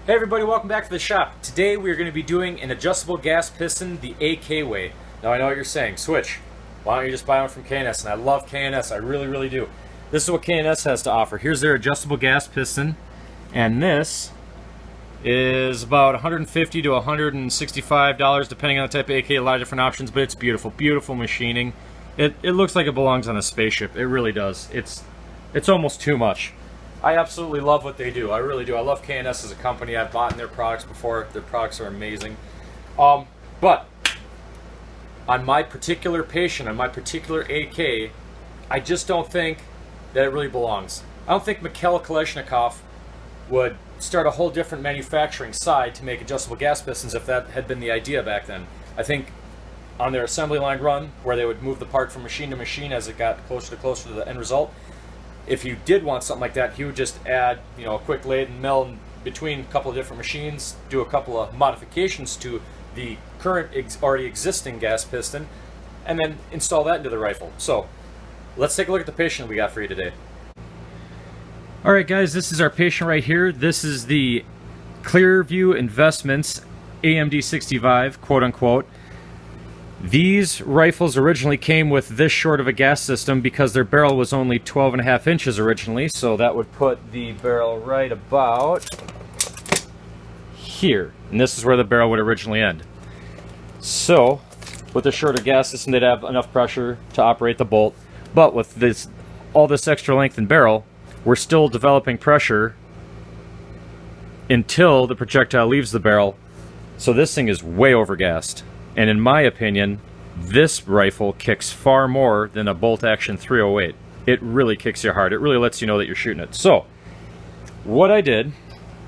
Hey everybody, welcome back to the shop. Today we are going to be doing an adjustable gas piston the AK way. Now I know what you're saying, Switch, why don't you just buy one from K&S? And I love K&S, I really do. This is what K&S has to offer. Here's their adjustable gas piston, and this is about $150 to $165 depending on the type of AK, a lot of different options, but it's beautiful machining. It looks like it belongs on a spaceship, it really does. It's almost too much. I absolutely love what they do. I really do. I love K&S as a company. I've bought their products before. Their products are amazing. But on my particular patient, on my particular AK, I just don't think that it really belongs. I don't think Mikhail Kalashnikov would start a whole different manufacturing side to make adjustable gas pistons if that had been the idea back then. I think on their assembly line run, where they would move the part from machine to machine as it got closer to the end result, if you did want something like that, he would just add, a quick lathe and mill in between a couple of different machines, do a couple of modifications to the current already existing gas piston, and then install that into the rifle. So let's take a look at the patient we got for you today. All right, guys, this is our patient right here. This is the Clearview Investments AMD 65, quote unquote. These rifles originally came with this short of a gas system because their barrel was only 12.5 inches originally, so that would put the barrel right about here, and this is where the barrel would originally end. So with the shorter gas system, they'd have enough pressure to operate the bolt, but with all this extra length in barrel, we're still developing pressure until the projectile leaves the barrel, so this thing is way overgassed. And in my opinion, this rifle kicks far more than a bolt action 308. It really kicks you hard. It really lets you know that you're shooting it. So what I did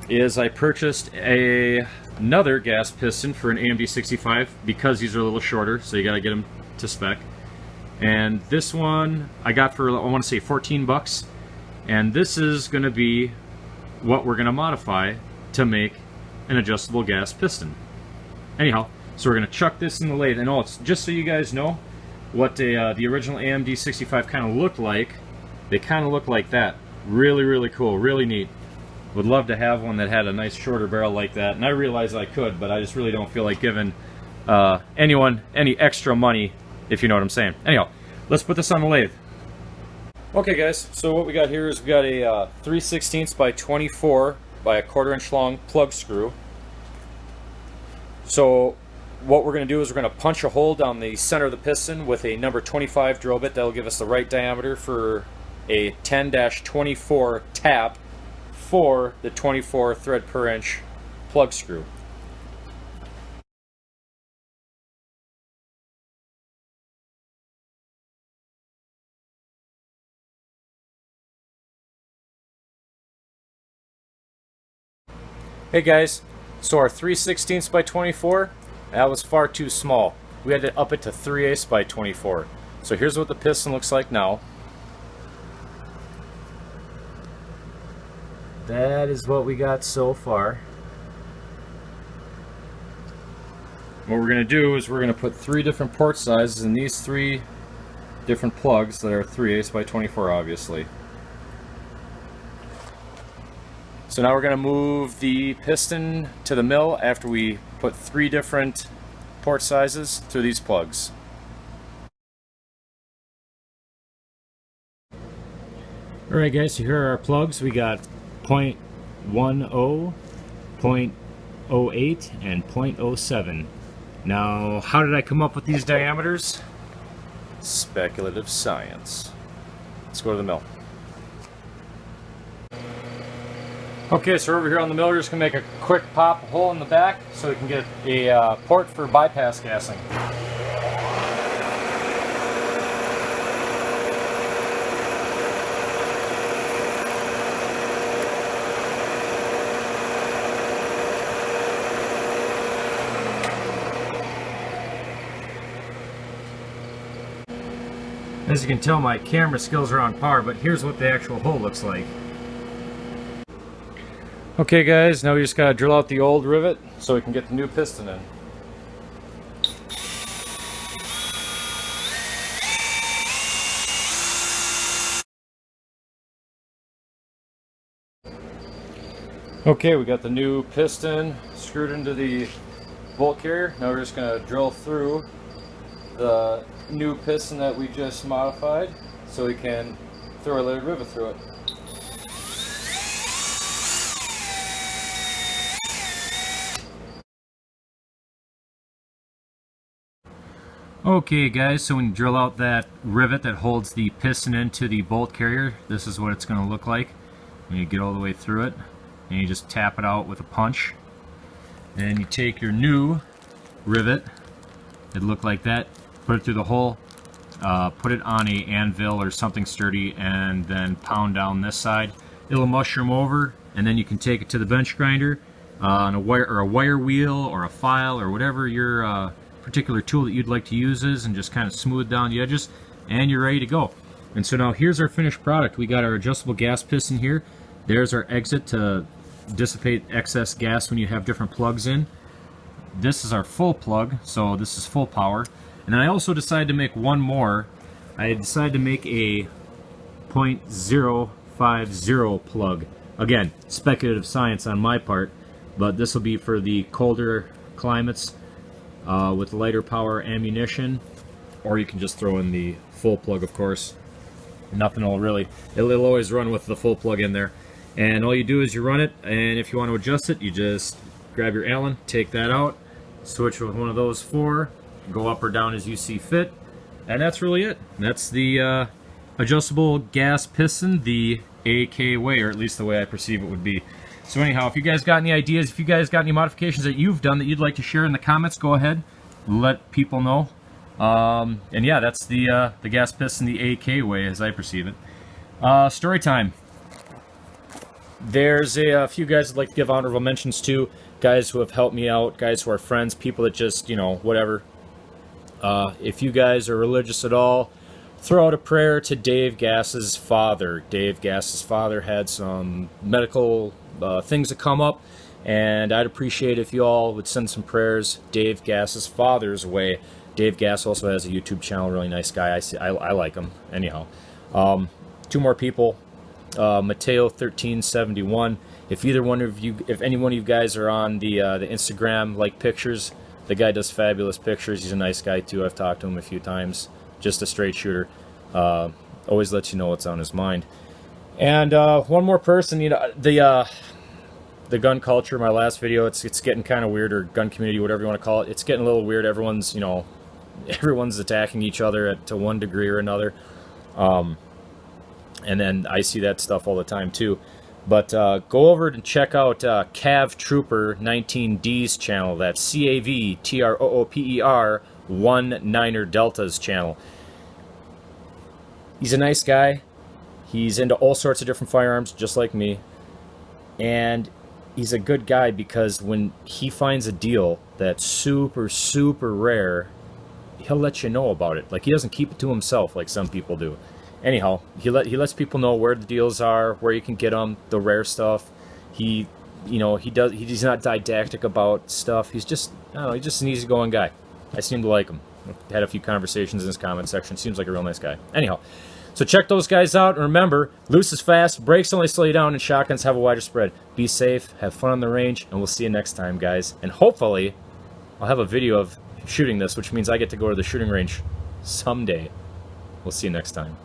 is I purchased another gas piston for an AMD 65 because these are a little shorter, so you got to get them to spec. And this one I got for, I want to say, 14 bucks. And this is going to be what we're going to modify to make an adjustable gas piston. Anyhow, so we're going to chuck this in the lathe. And it's just so you guys know what the original AMD 65 kind of looked like. They kind of look like that. Really cool, really neat. Would love to have one that had a nice shorter barrel like that. And I realize I could, but I just really don't feel like giving anyone any extra money, if you know what I'm saying. Anyhow, let's put this on the lathe. Okay guys, so what we got here is we got a 3/16 by 24 by a 1/4 inch long plug screw. So what we're going to do is we're going to punch a hole down the center of the piston with a number 25 drill bit. That'll give us the right diameter for a 10-24 tap for the 24 thread per inch plug screw. Hey guys, so our 3/16 by 24, that was far too small. We had to up it to 3/8 by 24. So here's what the piston looks like now. That is what we got so far. What we're going to do is we're going to put 3 different port sizes in these 3 different plugs that are 3/8 by 24, obviously. So now we're going to move the piston to the mill after we put 3 different port sizes through these plugs. Alright guys, so here are our plugs. We got 0.10, 0.08, and 0.07. Now, how did I come up with these diameters? Speculative science. Let's go to the mill. Okay, so over here on the mill, we're just going to make a quick pop hole in the back so we can get a port for bypass gassing. As you can tell, my camera skills are on par, but here's what the actual hole looks like. Okay guys, now we just gotta drill out the old rivet so we can get the new piston in. Okay, we got the new piston screwed into the bolt carrier. Now we're just going to drill through the new piston that we just modified so we can throw a little rivet through it. Okay guys, so when you drill out that rivet that holds the piston into the bolt carrier, this is what it's going to look like when you get all the way through it. And you just tap it out with a punch. And you take your new rivet, it looked like that, put it through the hole, put it on a anvil or something sturdy, and then pound down this side. It'll mushroom over, and then you can take it to the bench grinder on a wire wheel or a file or whatever your particular tool that you'd like to use is, and just kind of smooth down the edges, and you're ready to go. And so now here's our finished product. We got our adjustable gas piston here. There's our exit to dissipate excess gas when you have different plugs in. This is our full plug, so this is full power. And then I also decided to make one more. I decided to make a 0.050 plug. Again, speculative science on my part, but this will be for the colder climates with lighter power ammunition, or you can just throw in the full plug, of course. Nothing will really, it'll always run with the full plug in there. And all you do is you run it, and if you want to adjust it, you just grab your Allen, take that out, switch with one of those four, go up or down as you see fit, and that's really it. That's the adjustable gas piston, the AK way, or at least the way I perceive it would be. So anyhow, if you guys got any ideas, if you guys got any modifications that you've done that you'd like to share in the comments, go ahead, let people know. And yeah, that's the gas piston, the AK way, as I perceive it. Story time. There's a few guys I'd like to give honorable mentions to, guys who have helped me out, guys who are friends, people that just, you know, whatever. If you guys are religious at all, throw out a prayer to Dave Gass's father. Dave Gass's father had some medical things that come up, and I'd appreciate if you all would send some prayers Dave Gass's father's way. Dave Gass also has a YouTube channel, really nice guy. I like him. Anyhow, two more people. Mateo 1371. If either one of you, if any one of you guys are on the Instagram, like pictures, the guy does fabulous pictures. He's a nice guy too. I've talked to him a few times. Just a straight shooter. Always lets you know what's on his mind. And one more person, you know, the gun culture. My last video, it's getting kind of weird, or gun community, whatever you want to call it. It's getting a little weird. Everyone's, you know, everyone's attacking each other to one degree or another. And then I see that stuff all the time too. But go over and check out Cav Trooper 19D's channel. That's CAVTROOPER 19er Delta's channel. He's a nice guy. He's into all sorts of different firearms, just like me. And he's a good guy because when he finds a deal that's super, super rare, he'll let you know about it. Like, he doesn't keep it to himself like some people do. Anyhow, he lets people know where the deals are, where you can get them, the rare stuff. He's not didactic about stuff. He's just, I don't know, he's just an easygoing guy. I seem to like him. Had a few conversations in his comment section. Seems like a real nice guy. Anyhow, so check those guys out. And remember, loose is fast, brakes only slow you down, and shotguns have a wider spread. Be safe, have fun on the range, and we'll see you next time, guys. And hopefully, I'll have a video of shooting this, which means I get to go to the shooting range someday. We'll see you next time.